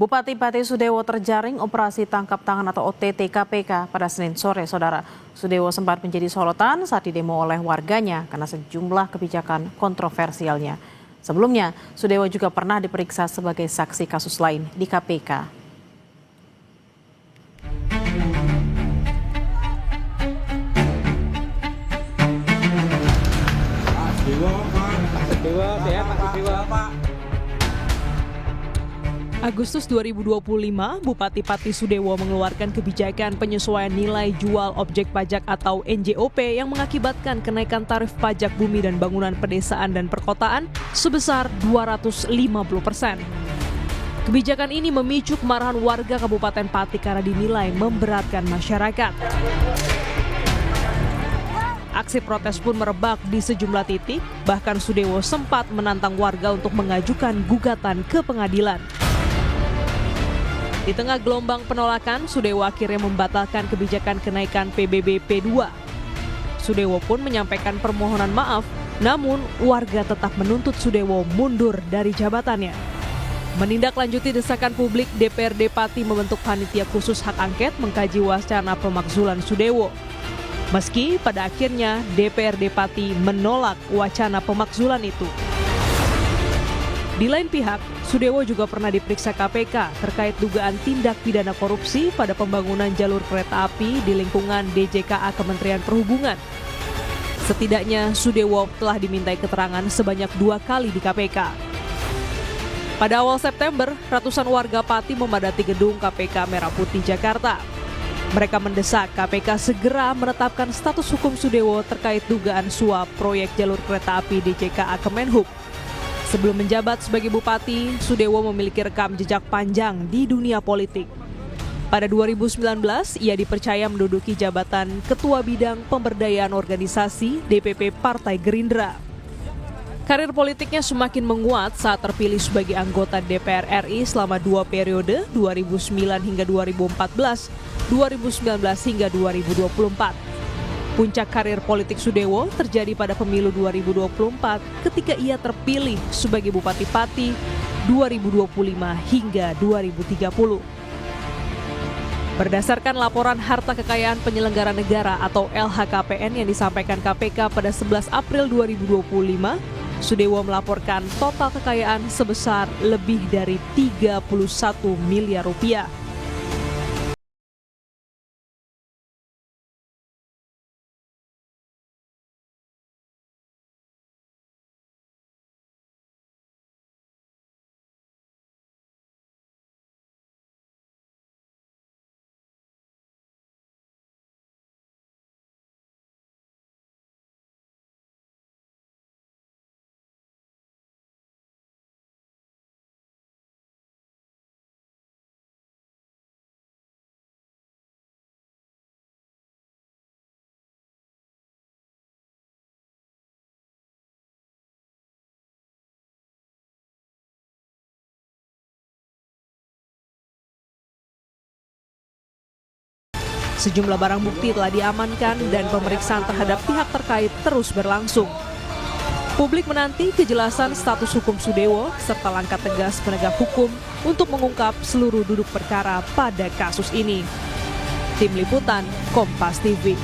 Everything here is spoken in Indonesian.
Bupati Pati Sudewo terjaring operasi tangkap tangan atau OTT KPK pada Senin sore, Saudara. Sudewo sempat menjadi sorotan saat didemo oleh warganya karena sejumlah kebijakan kontroversialnya. Sebelumnya, Sudewo juga pernah diperiksa sebagai saksi kasus lain di KPK. Agustus 2025, Bupati Pati Sudewo mengeluarkan kebijakan penyesuaian nilai jual objek pajak atau NJOP yang mengakibatkan kenaikan tarif pajak bumi dan bangunan pedesaan dan perkotaan sebesar 250%. Kebijakan ini memicu kemarahan warga Kabupaten Pati karena dinilai memberatkan masyarakat. Aksi protes pun merebak di sejumlah titik, bahkan Sudewo sempat menantang warga untuk mengajukan gugatan ke pengadilan. Di tengah gelombang penolakan, Sudewo akhirnya membatalkan kebijakan kenaikan PBB P2. Sudewo pun menyampaikan permohonan maaf, namun warga tetap menuntut Sudewo mundur dari jabatannya. Menindaklanjuti desakan publik, DPRD Pati membentuk panitia khusus hak angket mengkaji wacana pemakzulan Sudewo. Meski pada akhirnya DPRD Pati menolak wacana pemakzulan itu. Di lain pihak, Sudewo juga pernah diperiksa KPK terkait dugaan tindak pidana korupsi pada pembangunan jalur kereta api di lingkungan DJKA Kementerian Perhubungan. Setidaknya Sudewo telah dimintai keterangan sebanyak 2 kali di KPK. Pada awal September, ratusan warga Pati memadati gedung KPK Merah Putih Jakarta. Mereka mendesak KPK segera menetapkan status hukum Sudewo terkait dugaan suap proyek jalur kereta api DJKA Kemenhub. Sebelum menjabat sebagai bupati, Sudewo memiliki rekam jejak panjang di dunia politik. Pada 2019, ia dipercaya menduduki jabatan Ketua Bidang Pemberdayaan Organisasi DPP Partai Gerindra. Karir politiknya semakin menguat saat terpilih sebagai anggota DPR RI selama 2 periode 2009 hingga 2014, 2019 hingga 2024. Puncak karir politik Sudewo terjadi pada pemilu 2024 ketika ia terpilih sebagai Bupati Pati 2025 hingga 2030. Berdasarkan laporan harta kekayaan penyelenggara negara atau LHKPN yang disampaikan KPK pada 11 April 2025, Sudewo melaporkan total kekayaan sebesar lebih dari 31 miliar rupiah. Sejumlah barang bukti telah diamankan dan pemeriksaan terhadap pihak terkait terus berlangsung. Publik menanti kejelasan status hukum Sudewo serta langkah tegas penegak hukum untuk mengungkap seluruh duduk perkara pada kasus ini. Tim Liputan, Kompas TV.